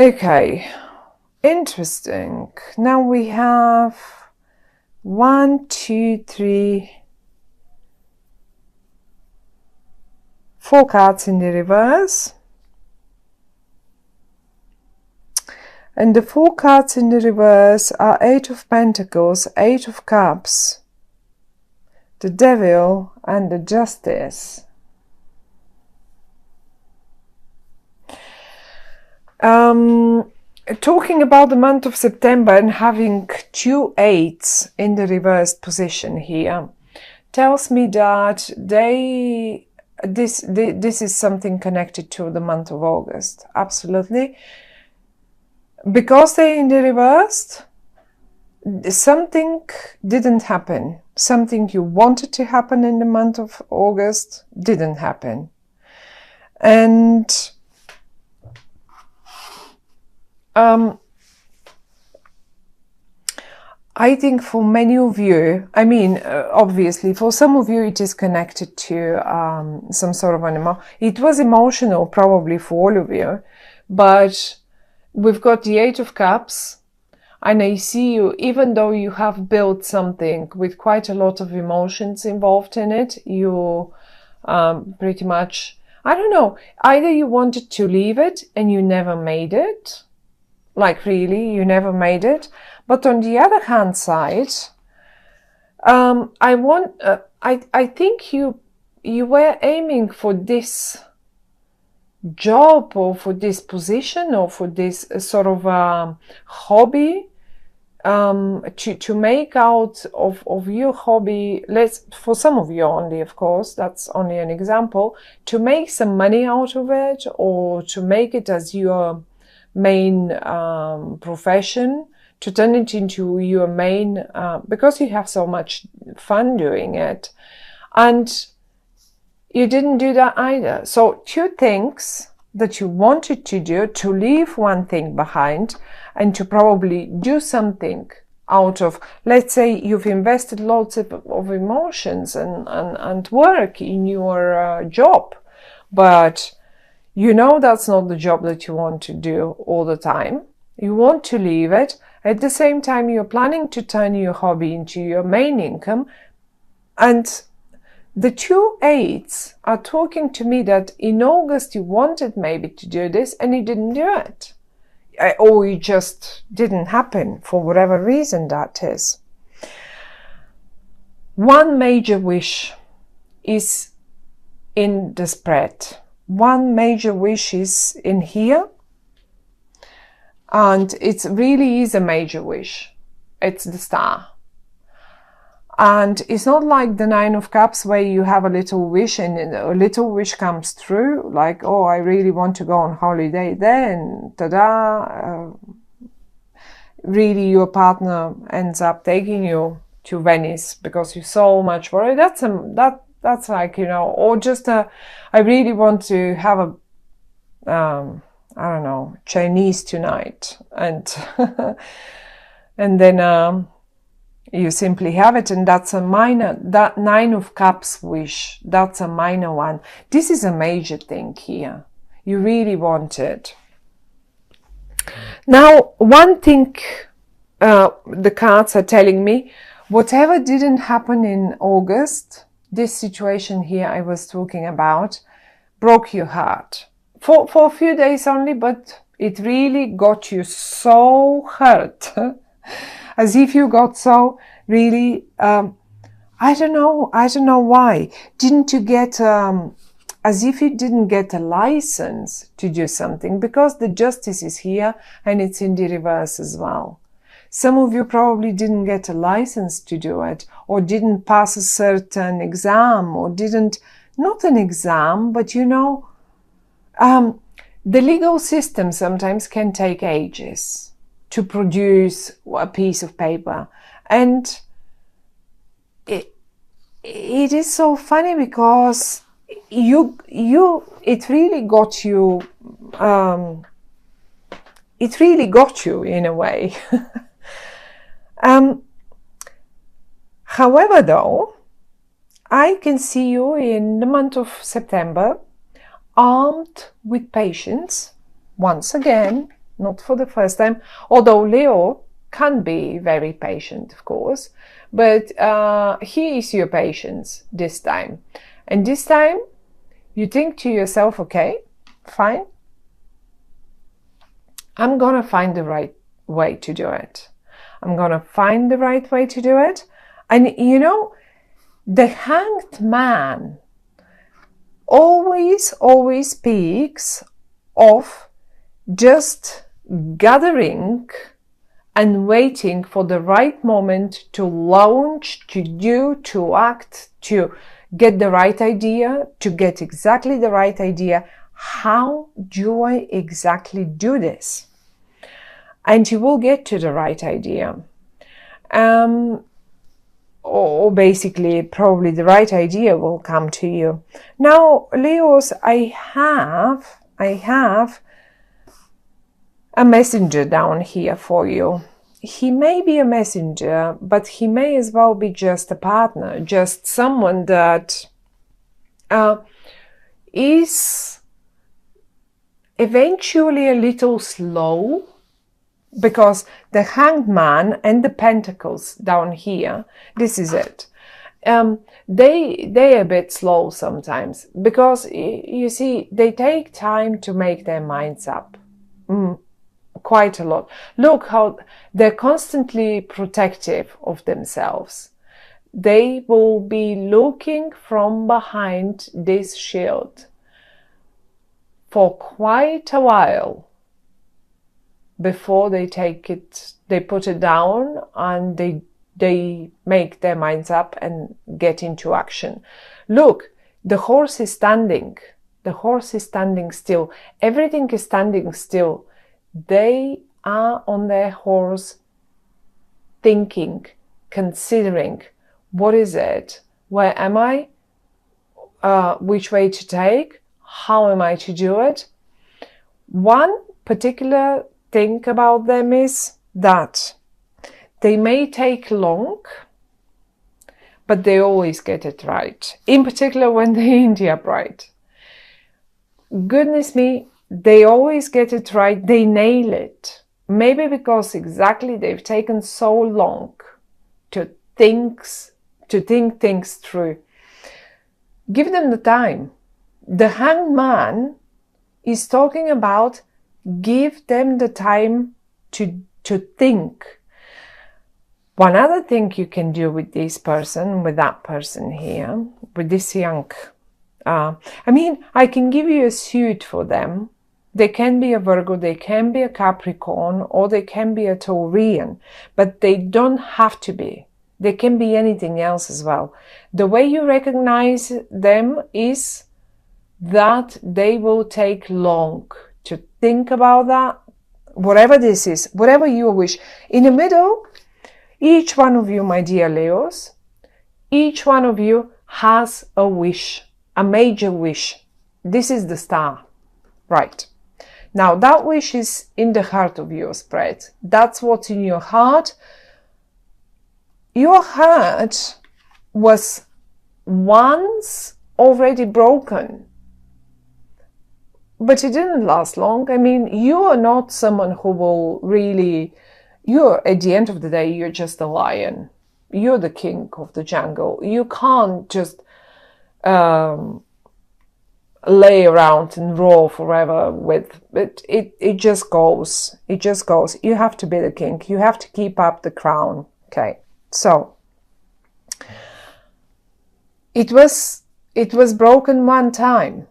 Okay, interesting. Now we have 1, 2, 3, 4 cards in the reverse. And the 4 cards in the reverse are 8 of Pentacles, 8 of Cups, the Devil, and the Justice. Talking about the month of September and having 2 8s in the reversed position here tells me that this is something connected to the month of August. Absolutely. Because they're in the reversed, something didn't happen. Something you wanted to happen in the month of August didn't happen. And I think for many of you, I mean, obviously, for some of you, it is connected to some sort of it was emotional probably for all of you, but we've got the 8 of Cups, and I see you, even though you have built something with quite a lot of emotions involved in it, you pretty much, I don't know, either you wanted to leave it and you never made it, like really, you never made it. But on the other hand side, I think you were aiming for this job or for this position or for this sort of hobby, to make out of your hobby, for some of you only, of course, that's only an example, to make some money out of it or to make it as your main profession, to turn it into your main, because you have so much fun doing it. And you didn't do that either. So 2 things that you wanted to do, to leave one thing behind and to probably do something out of, let's say you've invested lots of emotions and work in your job, but you know that's not the job that you want to do all the time. You want to leave it. At the same time, you're planning to turn your hobby into your main income. And the 2 8s are talking to me that in August you wanted maybe to do this and you didn't do it. Or it just didn't happen for whatever reason that is. One major wish is in the spread. One major wish is in here. And it really is a major wish. It's the Star. And it's not like the 9 of Cups where you have a little wish and a little wish comes through, like, oh, I really want to go on holiday there, and ta-da, really your partner ends up taking you to Venice because you're so much worried. That's like, you know, or just I really want to have a, I don't know, Chinese tonight, and and then you simply have it, and that's a minor, that 9 of Cups wish, that's a minor one. This is a major thing here. You really want it. Now, one thing the cards are telling me, whatever didn't happen in August, this situation here I was talking about, broke your heart. For a few days only, but it really got you so hurt. As if you got so really, I don't know why. Didn't you get, as if you didn't get a license to do something, because the Justice is here and it's in the reverse as well. Some of you probably didn't get a license to do it, or didn't pass a certain exam, or didn't, not an exam, but you know, the legal system sometimes can take ages to produce a piece of paper. And it is so funny because it really got you, in a way. However, though, I can see you in the month of September, armed with patience, once again, not for the first time, although Leo can be very patient, of course, but he is your patience this time. And this time you think to yourself, okay, fine, I'm gonna find the right way to do it. I'm gonna find the right way to do it. And you know, the Hanged Man always speaks of just gathering and waiting for the right moment to launch, to do, to act, to get the right idea, to get exactly the right idea. How do I exactly do this? And you will get to the right idea. Or basically, probably the right idea will come to you. Now, Leos, I have a messenger down here for you. He may be a messenger, but he may as well be just a partner, just someone that is eventually a little slow, because the Hanged Man and the Pentacles down here, this is it. They're a bit slow sometimes, because you see, they take time to make their minds up. Quite a lot. Look how they're constantly protective of themselves. They will be looking from behind this shield for quite a while before they put it down, and they make their minds up and get into action. Look, the horse is standing. The horse is standing still. Everything is standing still. They are on their horse, thinking, considering, what is it? Where am I? Which way to take? How am I to do it? One particular thing about them is that they may take long, but they always get it right. In particular, when they're in the upright. Goodness me, they always get it right. They nail it. Maybe because exactly they've taken so long to think things through. Give them the time. The Hanged Man is talking about give them the time to think. One other thing you can do with this person, with that person here, with this young, I can give you a suit for them. They can be a Virgo, they can be a Capricorn, or they can be a Taurian, but they don't have to be. They can be anything else as well. The way you recognize them is that they will take long to think about that, whatever this is, whatever you wish. In the middle, each one of you, my dear Leos, each one of you has a wish, a major wish. This is the star, right? Now, that wish is in the heart of your spread. That's what's in your heart. Your heart was once already broken, but it didn't last long. You are not someone who will really, at the end of the day, you're just a lion. You're the king of the jungle. You can't just lay around and roar forever with it. It just goes. It just goes. You have to be the king. You have to keep up the crown. Okay. So it was broken one time.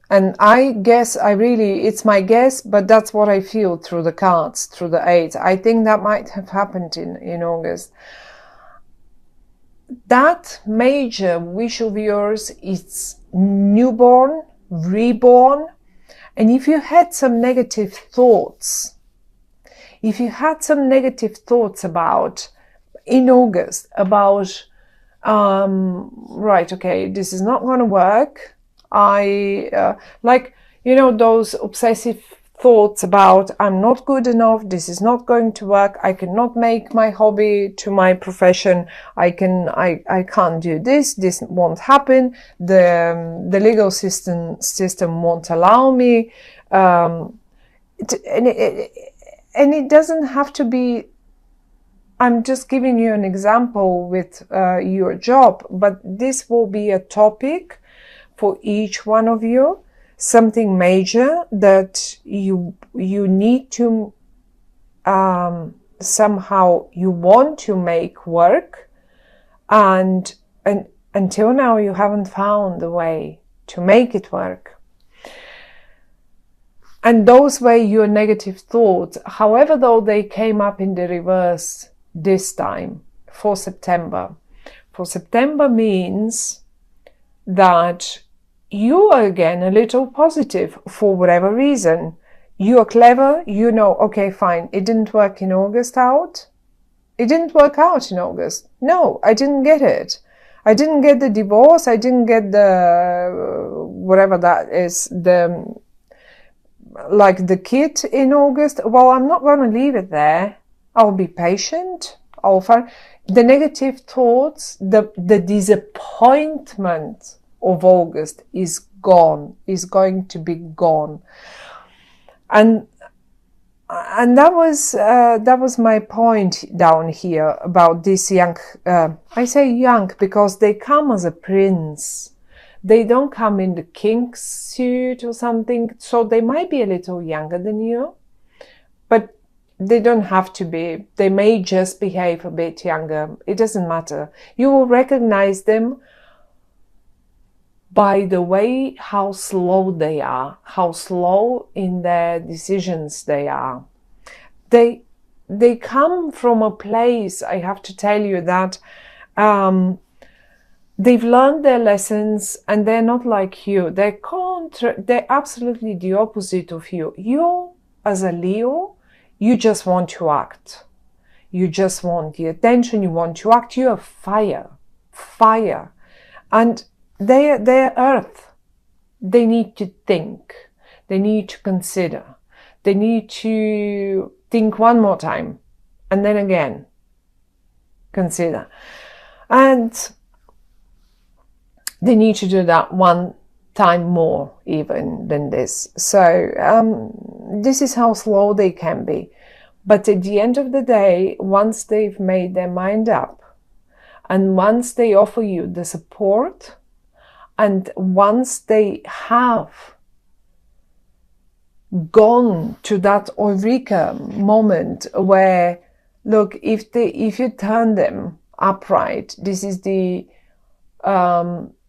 And I guess it's my guess, but that's what I feel through the cards, through the eight. I think that might have happened in August. That major wish of yours is newborn, reborn. And if you had some negative thoughts, about, in August, about, right, okay, this is not going to work. Those obsessive thoughts about I'm not good enough, this is not going to work, I cannot make my hobby to my profession, I can't do this won't happen, the legal system won't allow me, And it doesn't have to be, I'm just giving you an example with your job, but this will be a topic for each one of you, something major that you need to somehow you want to make work, and until now you haven't found a way to make it work. And those were your negative thoughts. However, though they came up in the reverse this time for September. For September means that you are again a little positive for whatever reason. You are clever, you know, okay, fine, it didn't work in August out. It didn't work out in August. No, I didn't get it. I didn't get the divorce. I didn't get the, whatever that is, like the kid in August. Well, I'm not going to leave it there. I'll be patient. I'll find the negative thoughts, the disappointment of August is gone, is going to be gone. And that was my point down here about this young, I say young because they come as a prince. They don't come in the king's suit or something, so they might be a little younger than you, but they don't have to be. They may just behave a bit younger. It doesn't matter. You will recognize them by the way how slow they are, how slow in their decisions they are. They come from a place, I have to tell you, that they've learned their lessons and they're not like you. They're absolutely the opposite of you. You, as a Leo, you just want to act. You just want the attention. You want to act. You are fire. And they're earth. They need to think. They need to consider. They need to think one more time. And then again, consider. And they need to do that one time more even than this. So this is how slow they can be. But at the end of the day, once they've made their mind up, and once they offer you the support, and once they have gone to that eureka moment where, look, if you turn them upright, this is the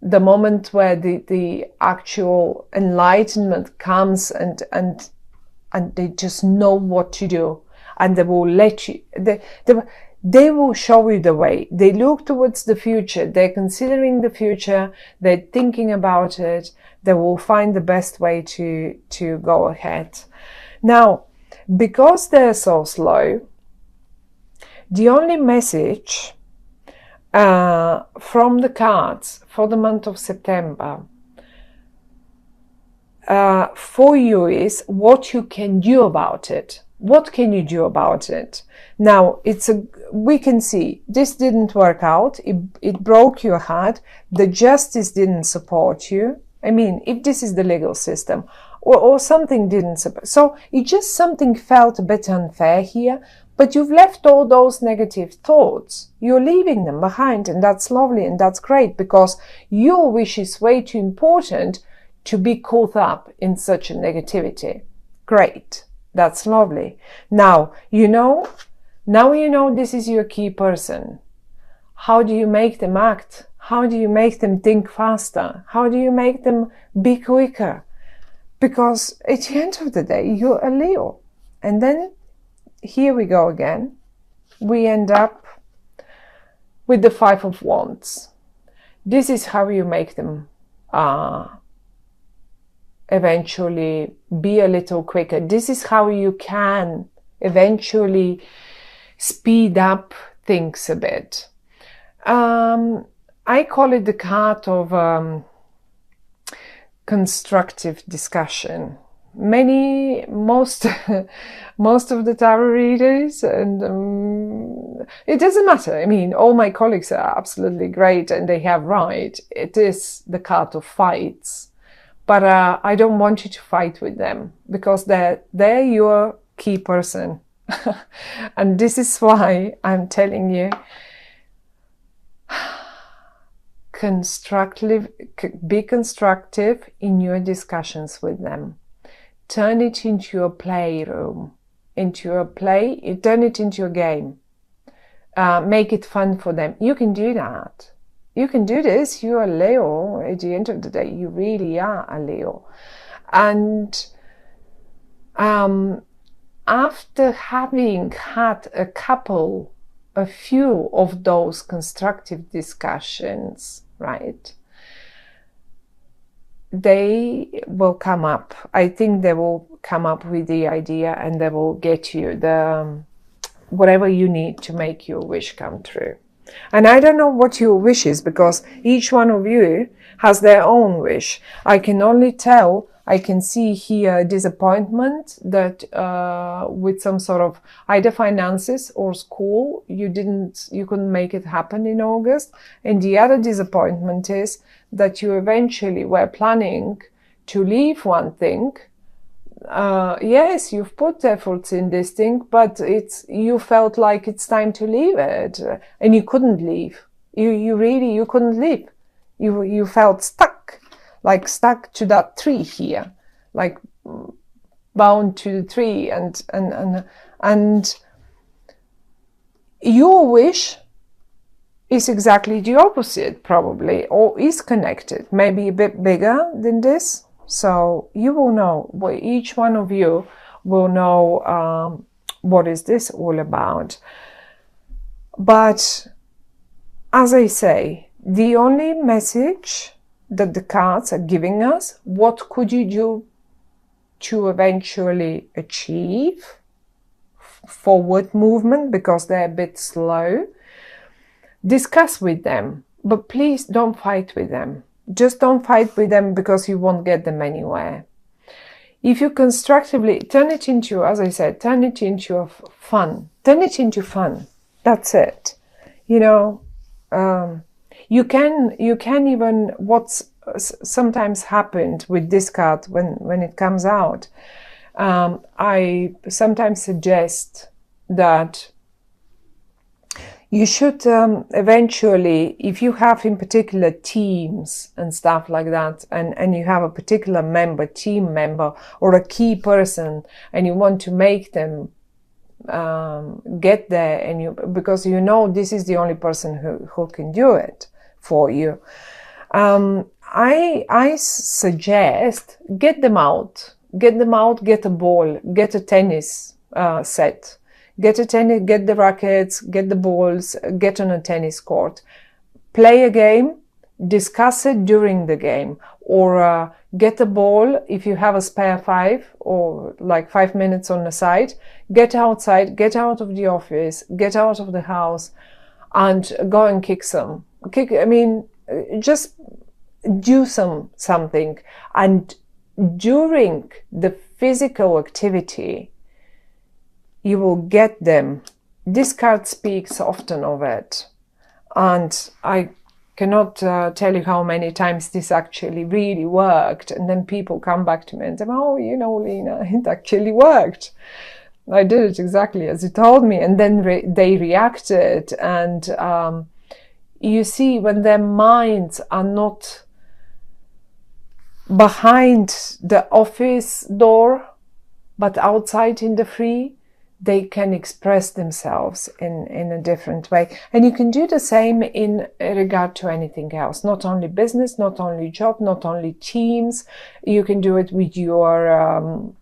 moment where the actual enlightenment comes, and they just know what to do, and they will let you, they will show you the way. They look towards the future. They're considering the future. They're thinking about it. They will find the best way to go ahead. Now, because they're so slow, the only message from the cards for the month of September for you is what you can do about it. What can you do about it? Now, we can see this didn't work out. It broke your heart. The justice didn't support you. I mean, if this is the legal system, or something didn't support. So it just something felt a bit unfair here, but you've left all those negative thoughts. You're leaving them behind, and that's lovely and that's great, because your wish is way too important to be caught up in such a negativity. Great. That's lovely. Now you know this is your key person. How do you make them act? How do you make them think faster? How do you make them be quicker? Because at the end of the day, you're a Leo. And then here we go again. We end up with the Five of Wands. This is how you make them eventually be a little quicker. This is how you can eventually speed up things a bit. I call it the card of constructive discussion. Most of the tarot readers, and it doesn't matter. I mean, all my colleagues are absolutely great and they have right. It is the card of fights. but I don't want you to fight with them, because they're your key person. And this is why I'm telling you, be constructive in your discussions with them. Turn it into a playroom, turn it into a game. Make it fun for them. You can do that. You can do this. You are Leo. At the end of the day, you really are a Leo. And after having had a few of those constructive discussions, right, they will come up. I think they will come up with the idea, and they will get you the whatever you need to make your wish come true. And I don't know what your wish is, because each one of you has their own wish. I can only tell, I can see here disappointment that with some sort of either finances or school, you couldn't make it happen in August. And the other disappointment is that you eventually were planning to leave one thing. Yes, you've put efforts in this thing, but you felt like it's time to leave it, and you couldn't leave. You couldn't leave. You felt stuck to that tree here, like bound to the tree, and your wish is exactly the opposite, probably, or is connected, maybe a bit bigger than this. So you will know, each one of you will know what is this all about. But as I say, the only message that the cards are giving us, what could you do to eventually achieve forward movement, because they're a bit slow. Discuss with them, but please don't fight with them. Just don't fight with them, because you won't get them anywhere. If you constructively turn it into, as I said, turn it into fun. Turn it into fun. That's it. You know, you can even, what's sometimes happened with this card when it comes out, I sometimes suggest that you should eventually, if you have in particular teams and stuff like that, and you have a particular team member or a key person, and you want to make them get there, and because you know this is the only person who can do it for you, I suggest get them out, get a ball, get a tennis set. Get the rackets, get the balls, get on a tennis court. Play a game, discuss it during the game, or get a ball if you have a spare 5 or like 5 minutes on the side. Get outside, get out of the office, get out of the house, and go and kick. Just do something. And during the physical activity, you will get them. This card speaks often of it. And I cannot tell you how many times this actually really worked. And then people come back to me and say, oh, Lena, it actually worked. I did it exactly as you told me. And then they reacted. And you see, when their minds are not behind the office door, but outside in the free, they can express themselves in a different way. And you can do the same in regard to anything else, not only business, not only job, not only teams. You can do it with your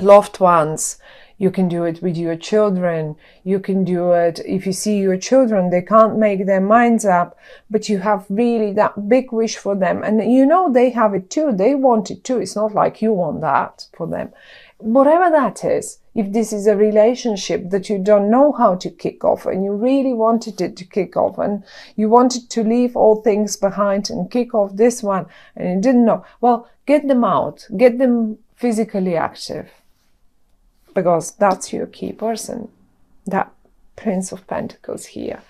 loved ones. You can do it with your children. You can do it if you see your children, they can't make their minds up, but you have really that big wish for them. And they have it too. They want it too. It's not like you want that for them. Whatever that is, if this is a relationship that you don't know how to kick off and you really wanted it to kick off and you wanted to leave all things behind and kick off this one and you didn't know, well, get them out, get them physically active, because that's your key person, that Prince of Pentacles here.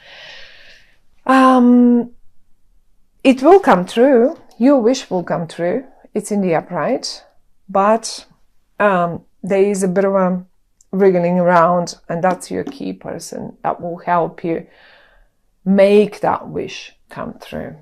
It will come true. Your wish will come true. It's in the upright, but there is a bit of a wriggling around, and that's your key person that will help you make that wish come true.